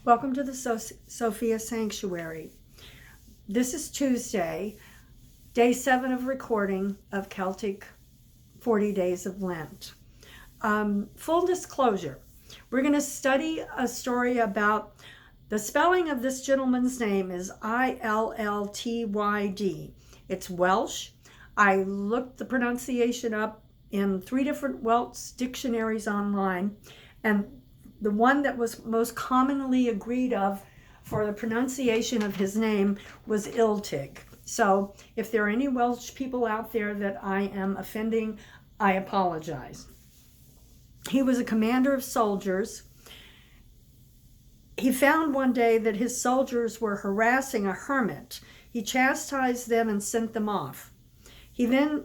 Welcome to the Sophia Sanctuary. This is Tuesday, day 7 of recording of Celtic 40 Days of Lent. Full disclosure, we're going to study a story about the spelling of this gentleman's name is Illtyd. It's Welsh. I looked the pronunciation up in 3 different Welsh dictionaries online, and the one that was most commonly agreed of for the pronunciation of his name was Iltig. So if there are any Welsh people out there that I am offending, I apologize. He was a commander of soldiers. He found one day that his soldiers were harassing a hermit. He chastised them and sent them off. He then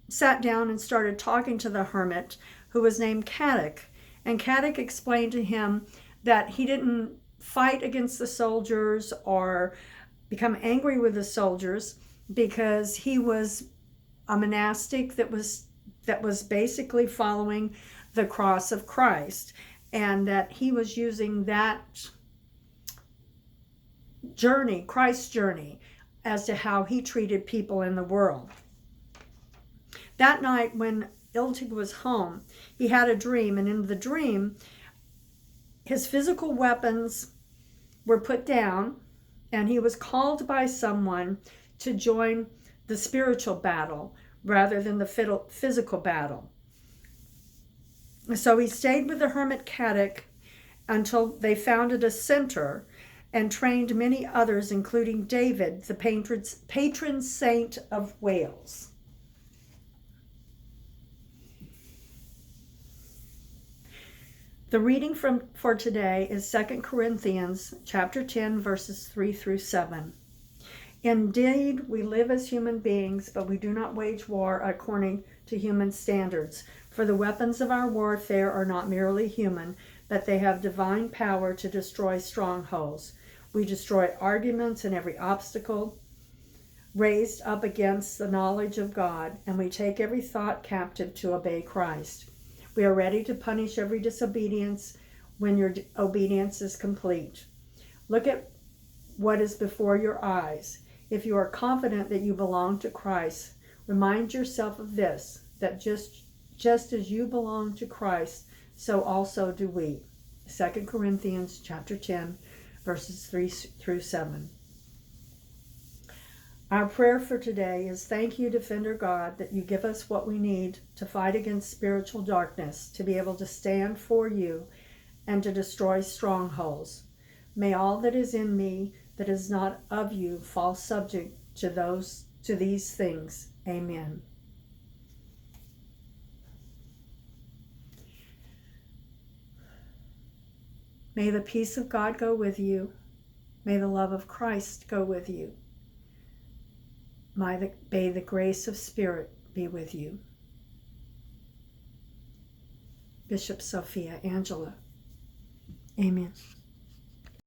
sat down and started talking to the hermit, who was named Caddick. And Caddick explained to him that he didn't fight against the soldiers or become angry with the soldiers because he was a monastic that was basically following the cross of Christ, and that he was using that journey, Christ's journey, as to how he treated people in the world. That night when Iltig was home, he had a dream, and in the dream, his physical weapons were put down, and he was called by someone to join the spiritual battle rather than the physical battle. So he stayed with the hermit Caddick until they founded a center and trained many others, including David, the patron saint of Wales. The reading for today is 2 Corinthians chapter 10, verses 3 through 7. Indeed, we live as human beings, but we do not wage war according to human standards. For the weapons of our warfare are not merely human, but they have divine power to destroy strongholds. We destroy arguments and every obstacle raised up against the knowledge of God, and we take every thought captive to obey Christ. We are ready to punish every disobedience when your obedience is complete. Look at what is before your eyes. If you are confident that you belong to Christ, remind yourself of this, that just as you belong to Christ, so also do we. 2 Corinthians chapter 10, verses 3 through 7. Our prayer for today is, thank you, Defender God, that you give us what we need to fight against spiritual darkness, to be able to stand for you and to destroy strongholds. May all that is in me that is not of you fall subject to these things. Amen. May the peace of God go with you. May the love of Christ go with you. May the grace of Spirit be with you. Bishop Sophia Angela. Amen.